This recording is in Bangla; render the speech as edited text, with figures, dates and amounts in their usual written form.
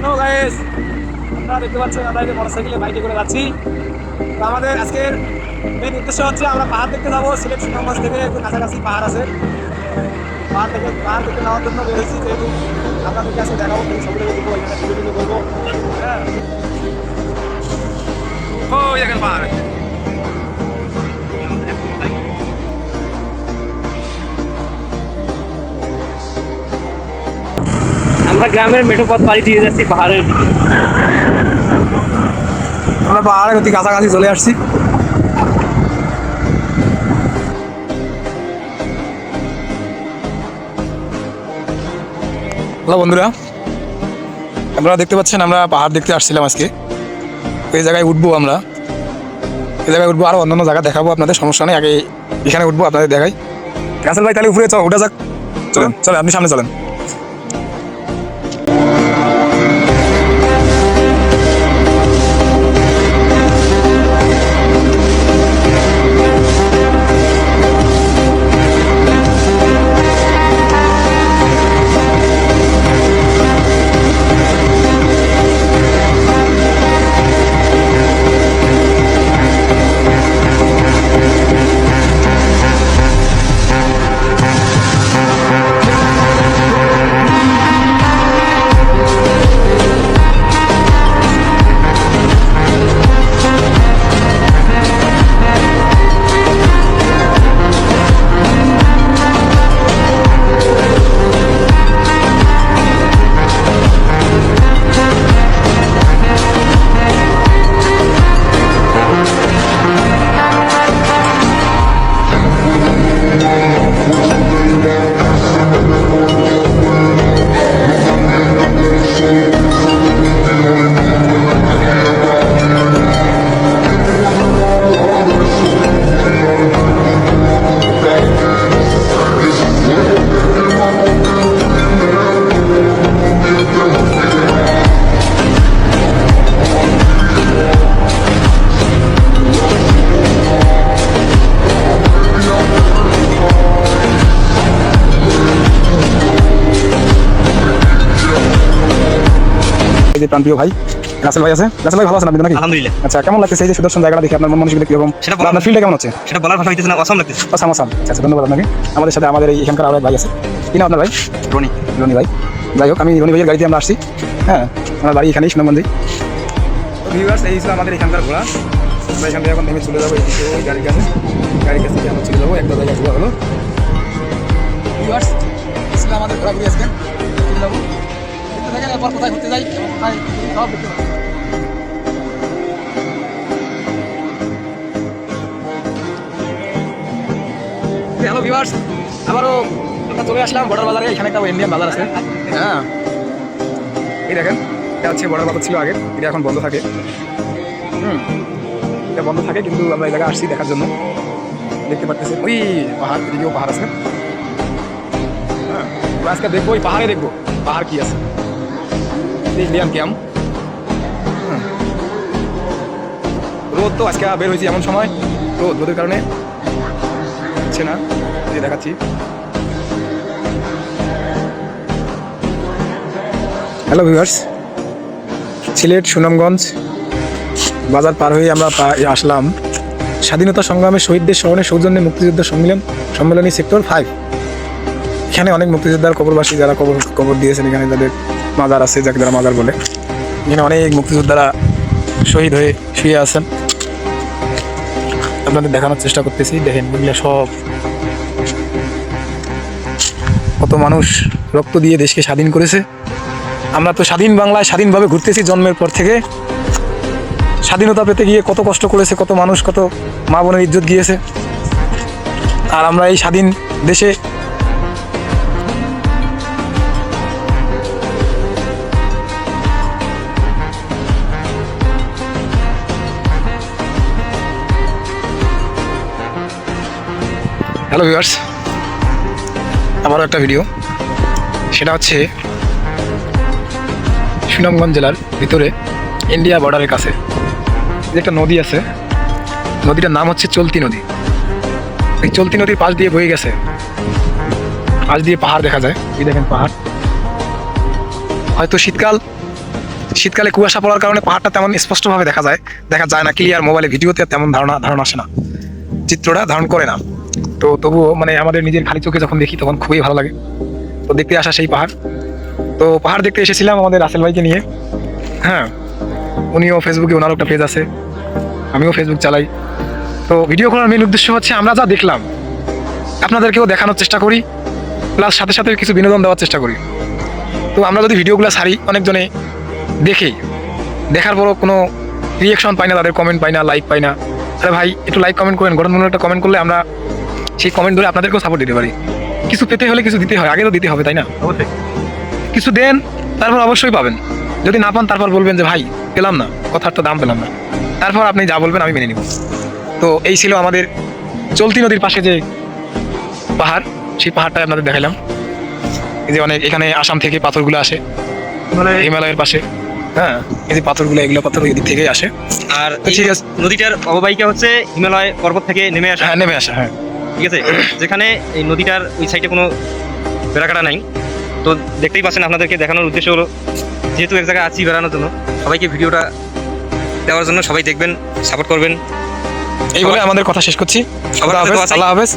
হ্যালো গাইস, আপনারা দেখতে পাচ্ছেন আমরা এই মোটরসাইকেলে বাইকে করে যাচ্ছি। তো আমাদের আজকের মেন উদ্দেশ্য হচ্ছে আমরা পাহাড় দেখতে যাবো। সিলেট সুনামগঞ্জ থেকে একটু কাছাকাছি পাহাড় আছে, পাহাড় দেখতে নেওয়ার জন্য বেরোচ্ছি। যেহেতু আপনাদেরকে আজকে দেখাবো, সবগুলো দেখবো, এখানে ভিডিও করবো। হ্যাঁ, ও দেখেন পাহাড়। আমরা গ্রামের মেঠো পথ পাড়ি দিয়ে যাচ্ছি পাহাড়ের দিকে। আমরা পাহাড়ের অতি কাছাকাছি চলে আসছি। হ্যালো বন্ধুরা, আপনারা দেখতে পাচ্ছেন আমরা পাহাড় দেখতে আসছিলাম আজকে। এই জায়গায় উঠবো, আমরা এই জায়গায় উঠবো, আরও অন্যান্য জায়গা দেখাবো আপনাদের, সমস্যা নেই। আগে এখানে উঠবো, আপনাদের দেখাই। রাসেল ভাই তাহলে উপরে উঠা যাক, চলেন চলেন, আপনি সামনে চলেন। এই যে প্রান্তীয় ভাই রাসেল ভাই আছে। রাসেল ভাই ভালো আছেন আপনি নাকি? আলহামদুলিল্লাহ। আচ্ছা, কেমন লাগতেছে এই যে সুদর্শন জায়গাটা দেখে? আপনার মন মানসিকতা কিরকম, সেটা বা আপনার ফিল্ডটা কেমন হচ্ছে? সেটা বলার ভাষা হইতেছে না, অসম লাগতেছে। আসাম আসাম। আচ্ছা, ধন্যবাদ আপনাকে। আমাদের সাথে আমাদের এই এখানকার আরো এক ভাই আছে। কি নাম আপনার ভাই? রনি। রনি ভাই। যাই হোক, আমি রনি ভাইয়ের গাড়িতে আমরা আসছি। হ্যাঁ, আমার বাড়ি এখানেই, সুনামগঞ্জেই। ভিউয়ার্স, এই ছিল আমাদের এখানকার ঘোরা। আমরা এখান থেকে এখন নেমে চলে যাবো এইদিকে, ওই গাড়ির কাছে থেকে আমরা চলে যাবো একটা জায়গায় ঘোরা হলো। ভিউয়ার্স, এই ছিল আমাদের ঘোরাঘুরি আজকে। চলে যাবো, দেখতে থাকেন এরপর কোথায় ঘুরতে যাই, কোথায় সব দেখতে পাবেন। হ্যালো ভিউয়ার্স, আবারও আমরা চলে আসলাম বর্ডার বাজারে। এখানে একটা ইন্ডিয়ান বাজার আছে। হ্যাঁ, এই দেখেন, এটা হচ্ছে বর্ডার বাজার ছিল আগে, এটা এখন বন্ধ থাকে। এটা বন্ধ থাকে, কিন্তু আমরা এই জায়গায় আসছি দেখার জন্য। দেখতে পাচ্ছেন ওই পাহাড়, এদিকেও পাহাড় আছে। হ্যাঁ, আমরা আজকে দেখবো, ওই পাহাড়ে দেখবো পাহাড় কি আছে। Indian camp. রোদ তো আজকে বের হয়েছে এমন সময়, রোদের কারণে হচ্ছে না, এই দেখাচ্ছি। হ্যালো ভিউয়ার্স, সিলেট সুনামগঞ্জ বাজার পার হয়ে আমরা আসলাম স্বাধীনতা সংগ্রামে শহীদদের স্মরণে সৌজন্যে মুক্তিযোদ্ধা সম্মেলনী সেক্টর 5। এখানে অনেক মুক্তিযোদ্ধার কবরবাসী যারা কবর দিয়েছেন, এখানে যাদের মাজার আছে, যাকে যারা মাজার বলে, এখানে অনেক মুক্তিযোদ্ধারা শহীদ হয়ে শুয়ে আছেন। আপনাদের দেখানোর চেষ্টা করতেছি। দেখেন, এগুলো সব কত মানুষ রক্ত দিয়ে দেশকে স্বাধীন করেছে। আমরা তো স্বাধীন বাংলায় স্বাধীনভাবে ঘুরতেছি জন্মের পর থেকে। স্বাধীনতা পেতে গিয়ে কত কষ্ট করেছে কত মানুষ, কত মা বোনের ইজ্জত গিয়েছে। আর আমরা এই স্বাধীন দেশে হ্যালো ভিউয়ার্স, আবারও একটা ভিডিও। সেটা হচ্ছে সুনামগঞ্জ জেলার ভিতরে ইন্ডিয়া বর্ডারের কাছে যে একটা নদী আছে, নদীটার নাম হচ্ছে চলতি নদী। এই চলতি নদীর পাশ দিয়ে বয়ে গেছে, পাশ দিয়ে পাহাড় দেখা যায়। এই দেখেন পাহাড়। হয়তো শীতকাল শীতকালে কুয়াশা পড়ার কারণে পাহাড়টা তেমন স্পষ্টভাবে দেখা যায় না, ক্লিয়ার মোবাইলে ভিডিওতে তেমন ধারণা আসে না, চিত্রটা ধারণ করে না। তো তবুও মানে আমাদের নিজের খালি চোখে যখন দেখি তখন খুবই ভালো লাগে। তো দেখতে আসা সেই পাহাড়, তো পাহাড় দেখতে এসেছিলাম আমাদের রাসেল ভাইকে নিয়ে। হ্যাঁ, উনিও ফেসবুকে, ওনারও একটা পেজ আছে, আমিও ফেসবুক চালাই। তো ভিডিও করার মেন উদ্দেশ্য হচ্ছে আমরা যা দেখলাম আপনাদেরকেও দেখানোর চেষ্টা করি, প্লাস সাথে সাথে কিছু বিনোদন দেওয়ার চেষ্টা করি। তো আমরা যদি ভিডিওগুলো ছাড়ি, অনেকজনে দেখার পরও কোনো রিয়েকশন পাই না, তাদের কমেন্ট পাই না, লাইক পাই না। আরে ভাই একটু লাইক কমেন্ট করেন, গঠনমূলক একটা কমেন্ট করলে আমরা সেই কমেন্ট ধরে আপনাদেরকেও সাপোর্ট দিতে পারি। কিছু পেতে হলে কিছু দিতে হয়, আগে তো দিতে হবে, তাই না? অবশ্যই। কিছু দেন, তারপর অবশ্যই পাবেন। যদি না পান তারপর বলবেন যে ভাই পেলাম না, কথার তো দাম পেলাম না, তারপর আপনি যা বলবেন আমি মেনে নিব। তো এই ছিল আমাদের চলতি নদীর পাশে যে পাহাড়, সেই পাহাড়টাই আপনাদের দেখালাম। এই যে অনেক এখানে আসাম থেকে পাথরগুলো আসে, মানে হিমালয়ের পাশে। হ্যাঁ, এই যে পাথরগুলো, এগুলো পাথর ওই দিক থেকেই আসে। আর তো ঠিক আছে, নদীটার অববাহিকা হচ্ছে হিমালয় পর্বত থেকে নেমে আসা। হ্যাঁ নেমে আসে, হ্যাঁ ঠিক আছে, যেখানে এই নদীটার ওই সাইডে কোনো বেড়াকাটা নাই। তো দেখতেই পাচ্ছেন, আপনাদেরকে দেখানোর উদ্দেশ্য হলো, যেহেতু এক জায়গায় আছি বেড়ানোর জন্য, সবাইকে ভিডিওটা দেওয়ার জন্য সবাই দেখবেন, সাপোর্ট করবেন। এই বলে আমাদের কথা শেষ করছি। সবার সাথে দোয়া চাই। আল্লাহ হাফেজ।